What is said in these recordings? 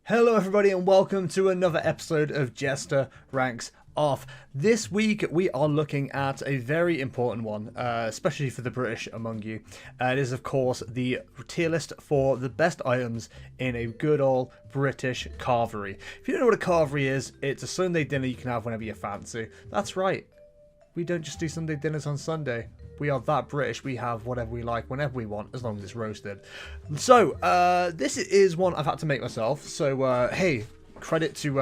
Hello everybody and welcome to another episode of Jester Ranks Off. This week we are looking at a very important one, especially for the British among you. It is of course the tier list for the best items in a good old British carvery. If you don't know what a carvery is, it's a Sunday dinner you can have whenever you fancy. That's right, we don't just do Sunday dinners on Sunday. We are that British. We have whatever we like whenever we want, as long as it's roasted. So, this is one I've had to make myself. So, hey, credit to,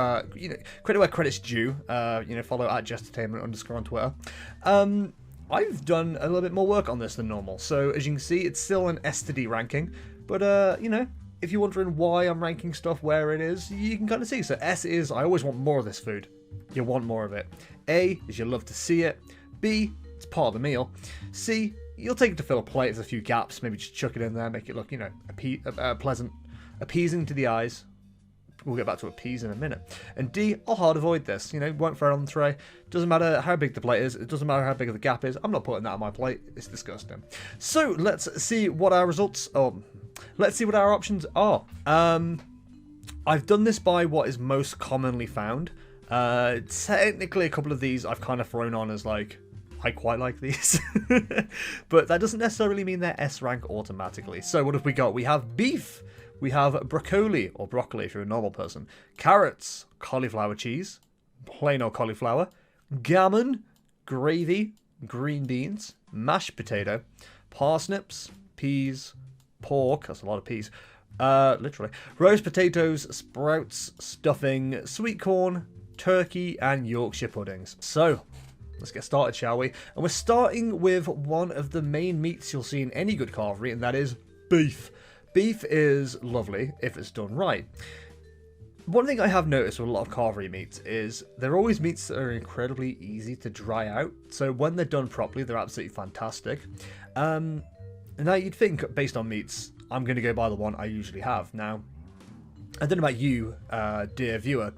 credit where credit's due. Follow at Jestertainment_ on Twitter. I've done a little bit more work on this than normal. So, as you can see, it's still an S to D ranking. But, if you're wondering why I'm ranking stuff where it is, you can kind of see. So, S is, I always want more of this food. You want more of it. A is you love to see it. B, it's part of the meal. C, you'll take it to fill a plate with a few gaps, maybe just chuck it in there, make it look, pleasant, appeasing to the eyes. We'll get back to appease in a minute. And D, I'll hard avoid this. Won't throw it on the tray. Doesn't matter how big the plate is. It doesn't matter how big the gap is. I'm not putting that on my plate. It's disgusting. So let's see what our results are. Let's see what our options are. I've done this by what is most commonly found. Technically, a couple of these I've kind of thrown on as like, I quite like these, but that doesn't necessarily mean they're S rank automatically. So what have we got? We have beef, we have broccoli, or broccoli if you're a normal person, carrots, cauliflower cheese, plain old cauliflower, gammon, gravy, green beans, mashed potato, parsnips, peas, pork, that's a lot of peas, literally, roast potatoes, sprouts, stuffing, sweet corn, turkey, and Yorkshire puddings. So let's get started, shall we? And we're starting with one of the main meats you'll see in any good carvery, and that is beef. Beef is lovely if it's done right. One thing I have noticed with a lot of carvery meats is they're always meats that are incredibly easy to dry out. So when they're done properly, they're absolutely fantastic. Now you'd think, based on meats, I'm going to go by the one I usually have. Now, I don't know about you, dear viewer.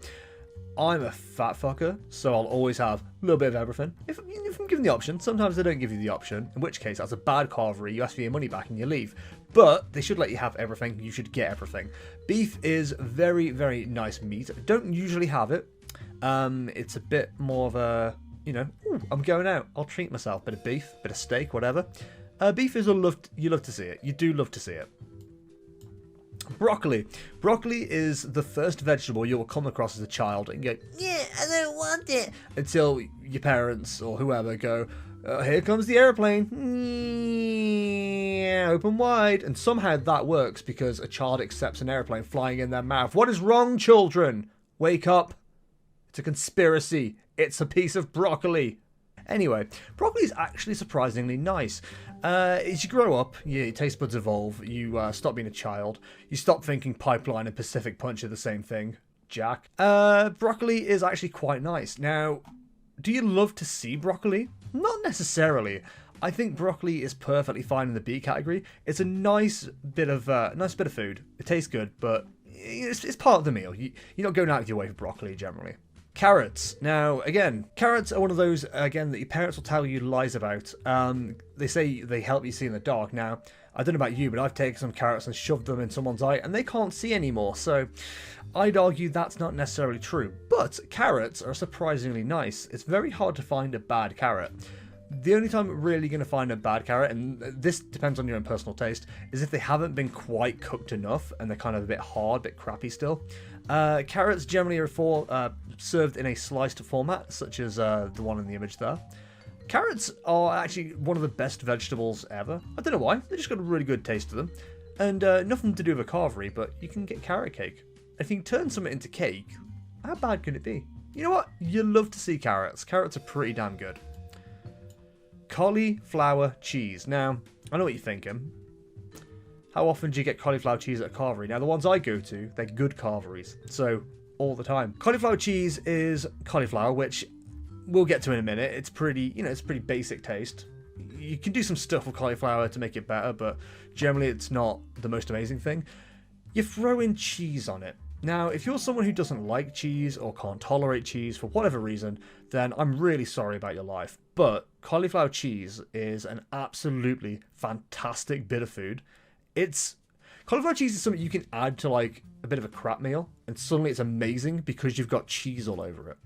I'm a fat fucker, so I'll always have a little bit of everything. If I'm given the option, sometimes they don't give you the option, in which case that's a bad carvery, you ask for your money back and you leave. But they should let you have everything, you should get everything. Beef is very, very nice meat. I don't usually have it. It's a bit more of a, ooh, I'm going out, I'll treat myself. Bit of beef, bit of steak, whatever. Beef is you love to see it. You do love to see it. Broccoli. Broccoli is the first vegetable you will come across as a child and go, yeah, I don't want it. Until your parents or whoever go, here comes the airplane. Yeah, open wide. And somehow that works because a child accepts an airplane flying in their mouth. What is wrong, children? Wake up. It's a conspiracy. It's a piece of broccoli. Anyway, broccoli is actually surprisingly nice. As you grow up, your taste buds evolve, you stop being a child, you stop thinking Pipeline and Pacific Punch are the same thing, Jack. Broccoli is actually quite nice. Now, do you love to see broccoli? Not necessarily. I think broccoli is perfectly fine in the B category. It's a nice bit of food. It tastes good, but it's part of the meal. You're not going out of your way for broccoli generally. Carrots. Now, again, carrots are one of those, again, that your parents will tell you lies about. They say they help you see in the dark. Now, I don't know about you, but I've taken some carrots and shoved them in someone's eye, and they can't see anymore. So, I'd argue that's not necessarily true. But carrots are surprisingly nice. It's very hard to find a bad carrot. The only time I'm really going to find a bad carrot, and this depends on your own personal taste, is if they haven't been quite cooked enough and they're kind of a bit hard, a bit crappy still. Carrots generally are served in a sliced format, such as the one in the image there. Carrots are actually one of the best vegetables ever. I don't know why, they just got a really good taste to them. And nothing to do with a carvery, but you can get carrot cake. If you can turn something into cake, how bad can it be? You know what? You love to see carrots. Carrots are pretty damn good. Cauliflower cheese. Now, I know what you're thinking. How often do you get cauliflower cheese at a carvery? Now, the ones I go to, they're good carveries. So, all the time. Cauliflower cheese is cauliflower, which we'll get to in a minute. It's pretty, it's pretty basic taste. You can do some stuff with cauliflower to make it better, but generally it's not the most amazing thing. You throw in cheese on it. Now, if you're someone who doesn't like cheese or can't tolerate cheese for whatever reason, then I'm really sorry about your life. But cauliflower cheese is an absolutely fantastic bit of food. It's Cauliflower cheese is something you can add to like a bit of a crap meal, and suddenly it's amazing because you've got cheese all over it.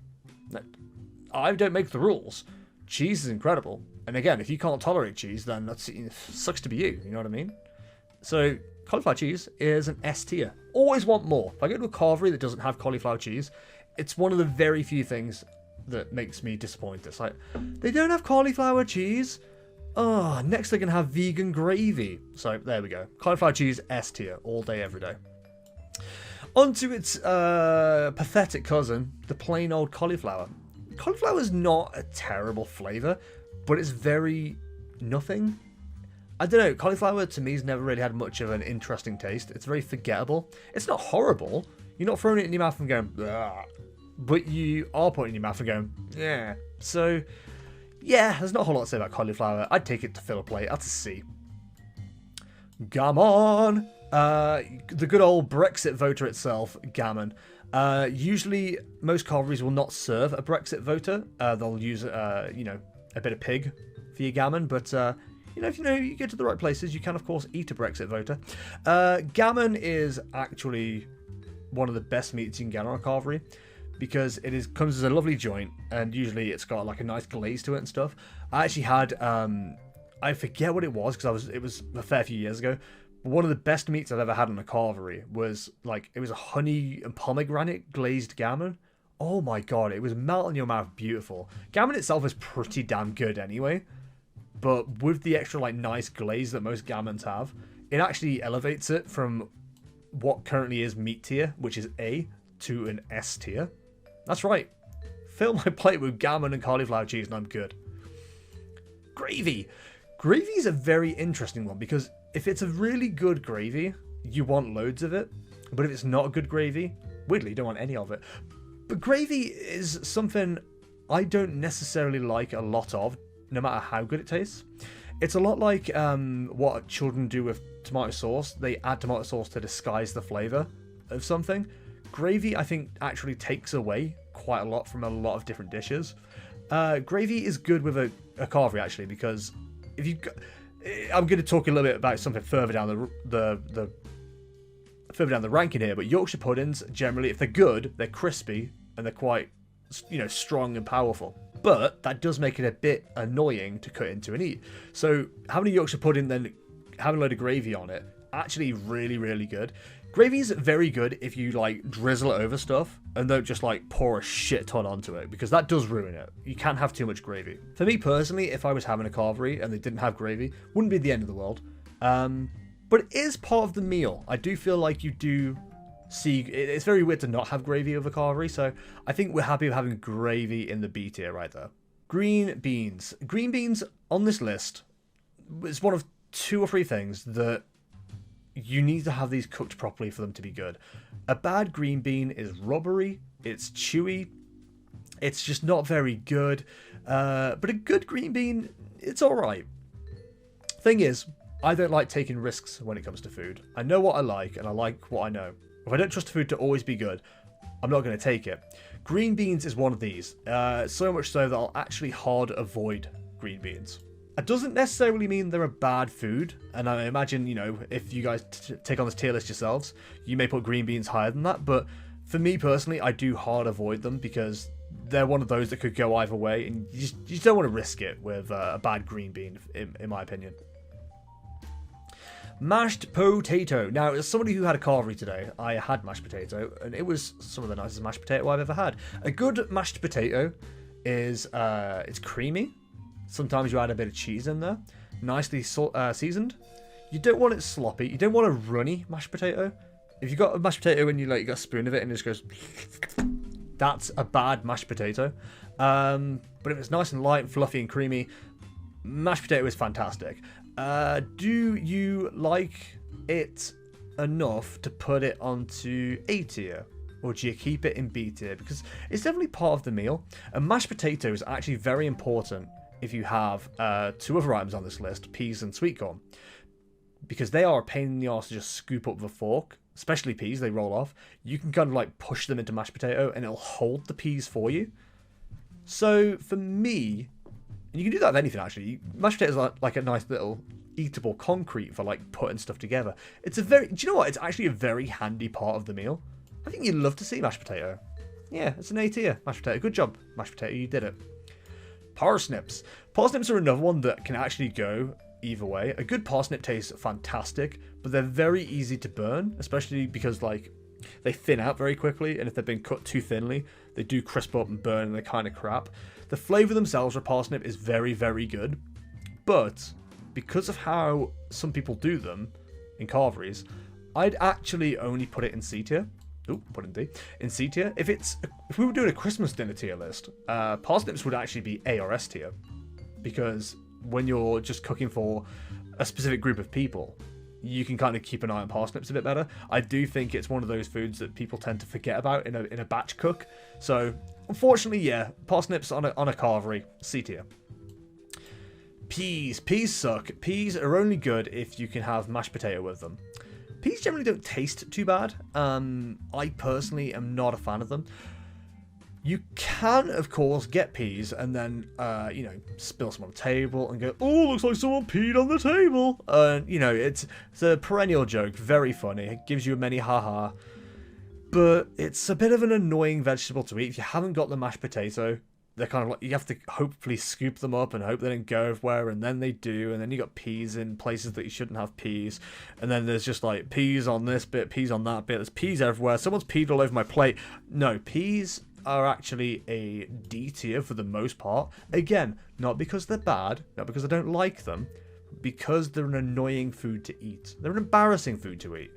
I don't make the rules. Cheese is incredible. And again, if you can't tolerate cheese, then that sucks to be you. You know what I mean? So cauliflower cheese is an S tier. Always want more. If I go to a carvery that doesn't have cauliflower cheese, it's one of the very few things that makes me disappointed. It's like, they don't have cauliflower cheese? Oh, next they're going to have vegan gravy. So there we go. Cauliflower cheese, S tier. All day, every day. On to its pathetic cousin, the plain old cauliflower. Cauliflower is not a terrible flavour, but it's very nothing. I don't know, cauliflower to me has never really had much of an interesting taste. It's very forgettable. It's not horrible. You're not throwing it in your mouth and going, "Ugh," but you are putting it in your mouth and going, yeah. So, yeah, there's not a whole lot to say about cauliflower. I'd take it to fill a plate. That's a C. Gammon. The good old Brexit voter itself, Gammon. Usually, most carveries will not serve a Brexit voter. They'll use, you know, a bit of pig for your gammon, but if you go to the right places, you can of course eat a Brexit voter. Gammon is actually one of the best meats you can get on a carvery because it comes as a lovely joint, and usually it's got like a nice glaze to it and stuff. I actually had I forget what it was because it was a fair few years ago. One of the best meats I've ever had on a carvery was it was a honey and pomegranate glazed gammon. Oh my god, it was melt in your mouth, beautiful. Gammon itself is pretty damn good anyway, but with the extra like nice glaze that most gammons have, it actually elevates it from what currently is meat tier, which is A, to an S tier. That's right. Fill my plate with gammon and cauliflower cheese and I'm good. Gravy. Gravy is a very interesting one because if it's a really good gravy, you want loads of it. But if it's not a good gravy, weirdly, you don't want any of it. But gravy is something I don't necessarily like a lot of, no matter how good it tastes. It's a lot like what children do with tomato sauce. They add tomato sauce to disguise the flavour of something. Gravy, I think, actually takes away quite a lot from a lot of different dishes. Gravy is good with a carvery, actually, because if you... I'm going to talk a little bit about something further down the further down the ranking here, but Yorkshire puddings, generally, if they're good, they're crispy, and they're quite, strong and powerful. But that does make it a bit annoying to cut into and eat. So having a Yorkshire pudding, then having a load of gravy on it, actually really, really good. Gravy is very good if you, drizzle it over stuff and don't just, pour a shit ton onto it, because that does ruin it. You can't have too much gravy. For me, personally, if I was having a carvery and they didn't have gravy, wouldn't be the end of the world. But it is part of the meal. I do feel like you do see... It's very weird to not have gravy over carvery, so I think we're happy with having gravy in the B tier right there. Green beans. Green beans on this list is one of 2 or 3 things that you need to have these cooked properly for them to be good. A bad green bean is rubbery, it's chewy, it's just not very good. But a good green bean, it's alright. Thing is, I don't like taking risks when it comes to food. I know what I like, and I like what I know. If I don't trust food to always be good, I'm not going to take it. Green beans is one of these. So much so that I'll actually hard avoid green beans. It doesn't necessarily mean they're a bad food, and I imagine, if you guys take on this tier list yourselves, you may put green beans higher than that, but for me personally, I do hard avoid them because they're one of those that could go either way, and you just don't want to risk it with a bad green bean, in my opinion. Mashed potato. Now, as somebody who had a carvery today, I had mashed potato, and it was some of the nicest mashed potato I've ever had. A good mashed potato is, it's creamy. Sometimes you add a bit of cheese in there, nicely seasoned. You don't want it sloppy. You don't want a runny mashed potato. If you've got a mashed potato and you got a spoon of it and it just goes, that's a bad mashed potato. But if it's nice and light and fluffy and creamy, mashed potato is fantastic. Do you like it enough to put it onto A tier? Or do you keep it in B tier? Because it's definitely part of the meal. And mashed potato is actually very important if you have 2 other items on this list, peas and sweet corn. Because they are a pain in the arse to just scoop up with a fork. Especially peas, they roll off. You can kind of push them into mashed potato and it'll hold the peas for you. So for me, and you can do that with anything actually. Mashed potatoes are like a nice little eatable concrete for like putting stuff together. It's a very, do you know what? It's actually a very handy part of the meal. I think you'd love to see mashed potato. Yeah, it's an A tier mashed potato. Good job, mashed potato. You did it. Parsnips. Parsnips are another one that can actually go either way. A good parsnip tastes fantastic, but they're very easy to burn, especially because like they thin out very quickly, and if they've been cut too thinly, they do crisp up and burn and they're kind of crap. The flavour themselves of parsnip is very, very good, but because of how some people do them in Carveries, I'd actually only put it in C tier. Ooh, put in D. In C tier. If we were doing a Christmas dinner tier list, parsnips would actually be A or S tier, because when you're just cooking for a specific group of people, you can kind of keep an eye on parsnips a bit better. I do think it's one of those foods that people tend to forget about in a batch cook. So, unfortunately, yeah, parsnips on a Carvery, C tier. Peas. Peas suck. Peas are only good if you can have mashed potato with them. Peas generally don't taste too bad. I personally am not a fan of them. You can, of course, get peas and then, you know, spill some on the table and go, oh, looks like someone peed on the table. You know, it's a perennial joke, very funny. It gives you a many haha. But it's a bit of an annoying vegetable to eat. If you haven't got the mashed potato, they're kind of like, you have to hopefully scoop them up and hope they don't go everywhere, and then they do, and then you got peas in places that you shouldn't have peas, and then there's just like peas on this bit, peas on that bit, there's peas everywhere, someone's peed all over my plate. No, peas are actually a D tier for the most part. Again, not because they're bad, not because I don't like them, because they're an annoying food to eat. They're an embarrassing food to eat.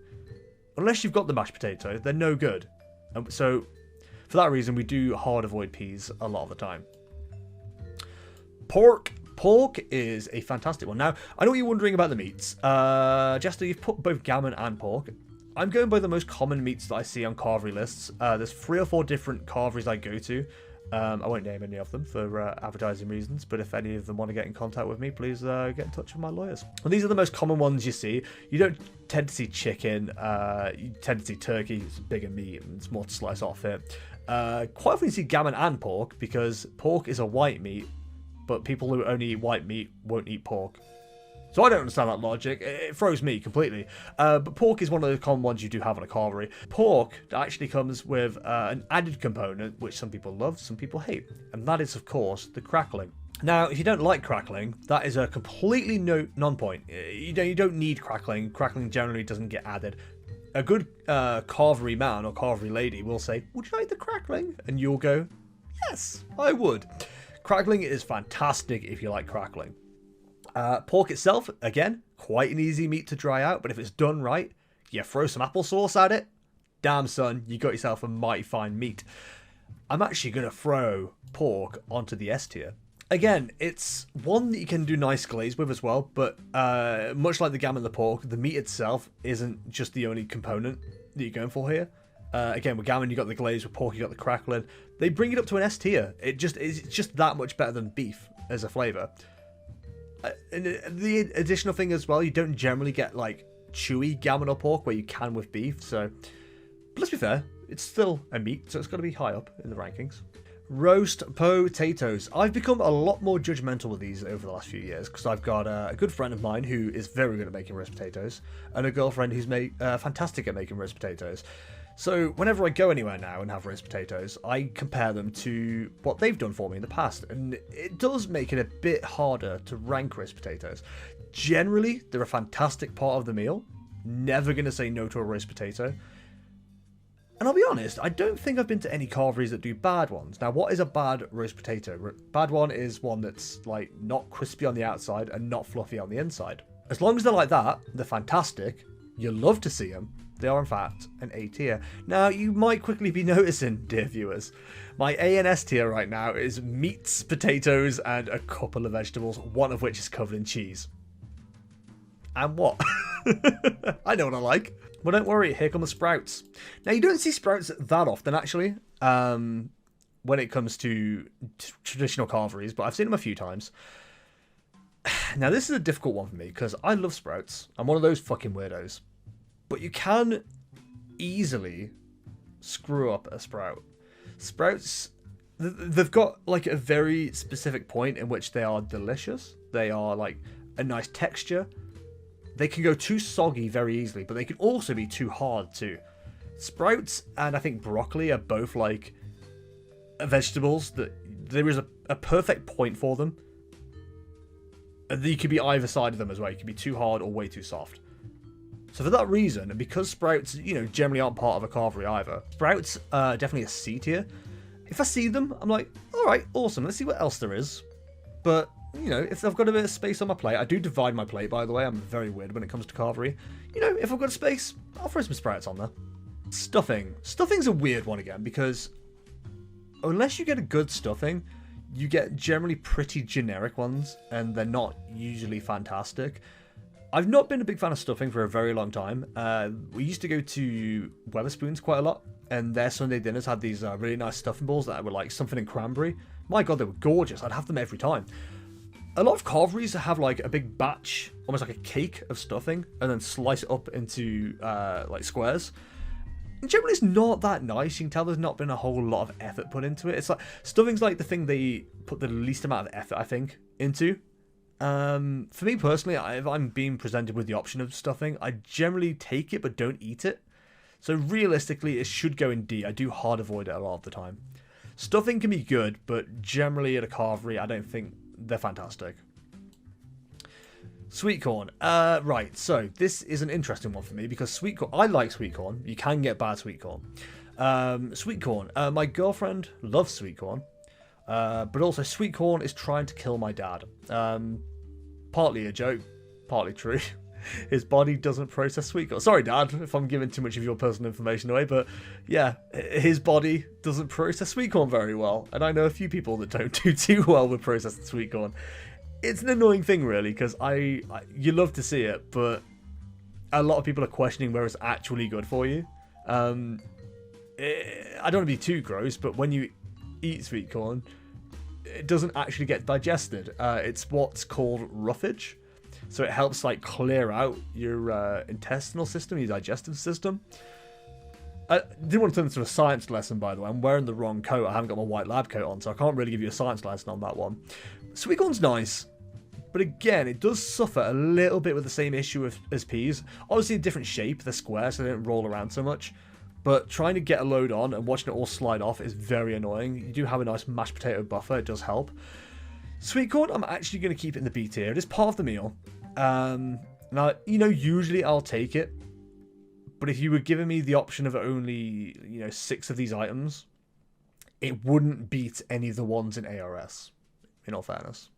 Unless you've got the mashed potato, they're no good. So, for that reason, we do hard avoid peas a lot of the time. Pork. Pork is a fantastic one. Now, I know what you're wondering about the meats. Jester, you've put both gammon and pork. I'm going by the most common meats that I see on Carvery lists. There's 3 or 4 different Carveries I go to. I won't name any of them for advertising reasons, but if any of them want to get in contact with me, please get in touch with my lawyers. Well, these are the most common ones you see. You don't tend to see chicken. You tend to see turkey. It's bigger meat and it's more to slice off it. Quite often you see gammon and pork, because pork is a white meat, but people who only eat white meat won't eat pork. So I don't understand that logic. It throws me completely. But pork is one of the common ones you do have on a Carvery. Pork actually comes with an added component, which some people love, some people hate. And that is, of course, the crackling. Now, if you don't like crackling, that is a completely non-point. You don't need crackling. Crackling generally doesn't get added. A good Carvery man or Carvery lady will say, would you like the crackling? And you'll go, yes, I would. Crackling is fantastic if you like crackling. Pork itself, again, quite an easy meat to dry out, but if it's done right, you throw some applesauce at it, damn son, you got yourself a mighty fine meat. I'm actually going to throw pork onto the S tier. Again, it's one that you can do nice glaze with as well, but much like the gammon and the pork, the meat itself isn't just the only component that you're going for here. Again, with gammon, you got the glaze, with pork, you got the crackling. They bring it up to an S tier. It's just that much better than beef as a flavour. And the additional thing as well, you don't generally get like chewy gammon or pork where you can with beef. So, but let's be fair, it's still a meat, so it's got to be high up in the rankings. Roast potatoes. I've become a lot more judgmental with these over the last few years, because I've got a good friend of mine who is very good at making roast potatoes, and a girlfriend who's fantastic at making roast potatoes. So whenever I go anywhere now and have roast potatoes, I compare them to what they've done for me in the past, and it does make it a bit harder to rank roast potatoes. Generally, they're a fantastic part of the meal. Never going to say no to a roast potato. And I'll be honest, I don't think I've been to any Carveries that do bad ones. Now, what is a bad roast potato? Bad one is one that's like not crispy on the outside and not fluffy on the inside. As long as they're like that, they're fantastic. You love to see them. They are, in fact, an A tier. Now, you might quickly be noticing, dear viewers, my A and S tier right now is meats, potatoes, and a couple of vegetables, one of which is covered in cheese. And what? I know what I like. Well, don't worry, here come the sprouts. Now, you don't see sprouts that often, actually, when it comes to traditional Carveries, but I've seen them a few times. Now, this is a difficult one for me, because I love sprouts. I'm one of those fucking weirdos. But you can easily screw up a sprout. Sprouts, they've got like a very specific point in which they are delicious. They are like a nice texture. they can go too soggy very easily, but they can also be too hard too. Sprouts and I think broccoli are both like vegetables that there is a perfect point for them. You could be either side of them as well. You could be too hard or way too soft. So for that reason, and because sprouts, generally aren't part of a carvery either, sprouts are definitely a C tier. If I see them, I'm like, alright, awesome, let's see what else there is. But, if I've got a bit of space on my plate, I do divide my plate, by the way, I'm very weird when it comes to carvery. If I've got a space, I'll throw some sprouts on there. Stuffing. Stuffing's a weird one again, because unless you get a good stuffing, you get generally pretty generic ones, and they're not usually fantastic. I've not been a big fan of stuffing for a very long time. We used to go to Wetherspoons quite a lot, and their Sunday dinners had these really nice stuffing balls that were like something in cranberry. My god, they were gorgeous. I'd have them every time. A lot of carveries have like a big batch, almost like a cake of stuffing, and then slice it up into like squares. And generally it's not that nice. You can tell there's not been a whole lot of effort put into it. It's like stuffing's like the thing they put the least amount of effort, I think, into. For me personally, if I'm being presented with the option of stuffing, I generally take it but don't eat it. So realistically, it should go in D. I do hard avoid it a lot of the time. Stuffing can be good, but generally at a carvery, I don't think they're fantastic. Sweet corn. Right, so this is an interesting one for me because sweet corn, I like sweet corn. You can get bad sweet corn. Sweet corn. My girlfriend loves sweet corn. But also sweet corn is trying to kill my dad. Partly a joke, partly true. His body doesn't process sweet corn. Sorry, Dad, if I'm giving too much of your personal information away, but yeah, his body doesn't process sweet corn very well. And I know a few people that don't do too well with processing sweet corn. It's an annoying thing, really, because you love to see it, but a lot of people are questioning whether it's actually good for you. I don't want to be too gross, but when you eat sweet corn, it doesn't actually get digested. It's what's called roughage. So it helps like clear out your intestinal system, your digestive system. I didn't want to turn this into a science lesson, by the way. I'm wearing the wrong coat. I haven't got my white lab coat on, so I can't really give you a science lesson on that one. Sweet corn's nice, but again, it does suffer a little bit with the same issue as peas. Obviously a different shape, they're square, so they don't roll around so much. But trying to get a load on and watching it all slide off is very annoying. You do have a nice mashed potato buffer, it does help. Sweet corn, I'm actually going to keep it in the B tier. It is part of the meal. Now, usually I'll take it. But if you were giving me the option of only, 6 of these items, it wouldn't beat any of the ones in ARS, in all fairness.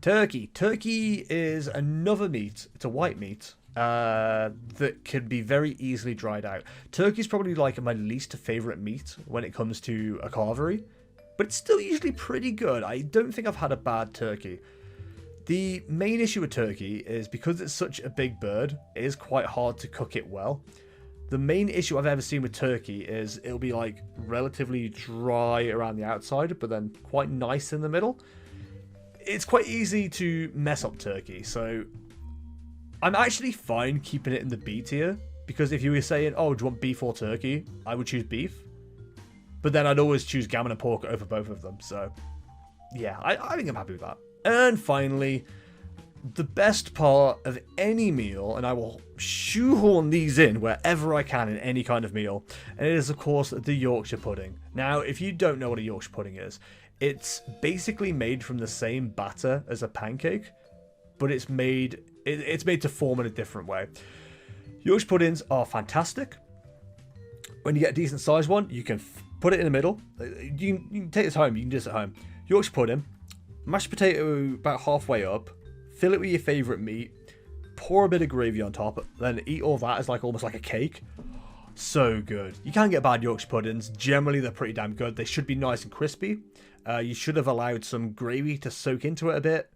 Turkey. Turkey is another meat. It's a white meat that can be very easily dried out. Turkey's probably like my least favourite meat when it comes to a carvery. But it's still usually pretty good. I don't think I've had a bad turkey. The main issue with turkey is because it's such a big bird, it is quite hard to cook it well. The main issue I've ever seen with turkey is it'll be like relatively dry around the outside, but then quite nice in the middle. It's quite easy to mess up turkey, so I'm actually fine keeping it in the B tier, because if you were saying, oh, do you want beef or turkey, I would choose beef. But then I'd always choose gammon and pork over both of them, so yeah, I think I'm happy with that. And finally, the best part of any meal, and I will shoehorn these in wherever I can in any kind of meal, and it is, of course, the Yorkshire Pudding. Now, if you don't know what a Yorkshire Pudding is, it's basically made from the same batter as a pancake, but it's made to form in a different way. Yorkshire Puddings are fantastic. When you get a decent sized one, you can put it in the middle. You can take this home, you can do this at home. Yorkshire Pudding. Mashed potato about halfway up, fill it with your favourite meat, pour a bit of gravy on top, then eat all that as like almost like a cake. So good. You can get bad Yorkshire puddings. Generally, they're pretty damn good. They should be nice and crispy. You should have allowed some gravy to soak into it a bit.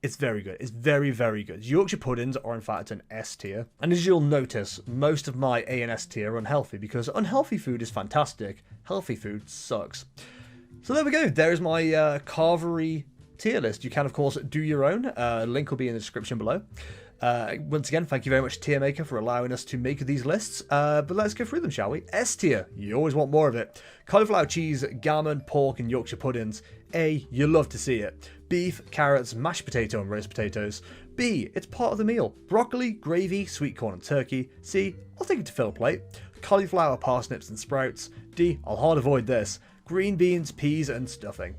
It's very good. It's very, very good. Yorkshire puddings are in fact an S tier. And as you'll notice, most of my A and S tier are unhealthy because unhealthy food is fantastic. Healthy food sucks. So there we go. There's my carvery tier list. You can, of course, do your own. Link will be in the description below. Once again, thank you very much, Tier Maker, for allowing us to make these lists. But let's go through them, shall we? S tier, you always want more of it. Cauliflower cheese, gammon, pork, and Yorkshire puddings. A, you love to see it. Beef, carrots, mashed potato, and roast potatoes. B, it's part of the meal. Broccoli, gravy, sweet corn and turkey. C, I'll take it to fill a plate. Cauliflower, parsnips and sprouts. D, I'll hard avoid this. Green beans, peas and stuffing.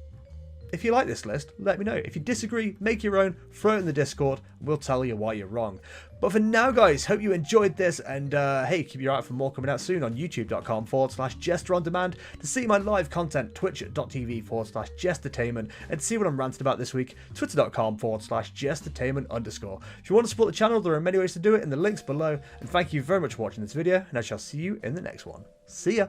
If you like this list, let me know. If you disagree, make your own, throw it in the Discord, and we'll tell you why you're wrong. But for now, guys, hope you enjoyed this, and hey, keep your eye out for more coming out soon on youtube.com/Jester on demand, to see my live content, twitch.tv/Jestertainment, and to see what I'm ranting about this week, twitter.com/Jestertainment_. If you want to support the channel, there are many ways to do it in the links below, and thank you very much for watching this video, and I shall see you in the next one. See ya!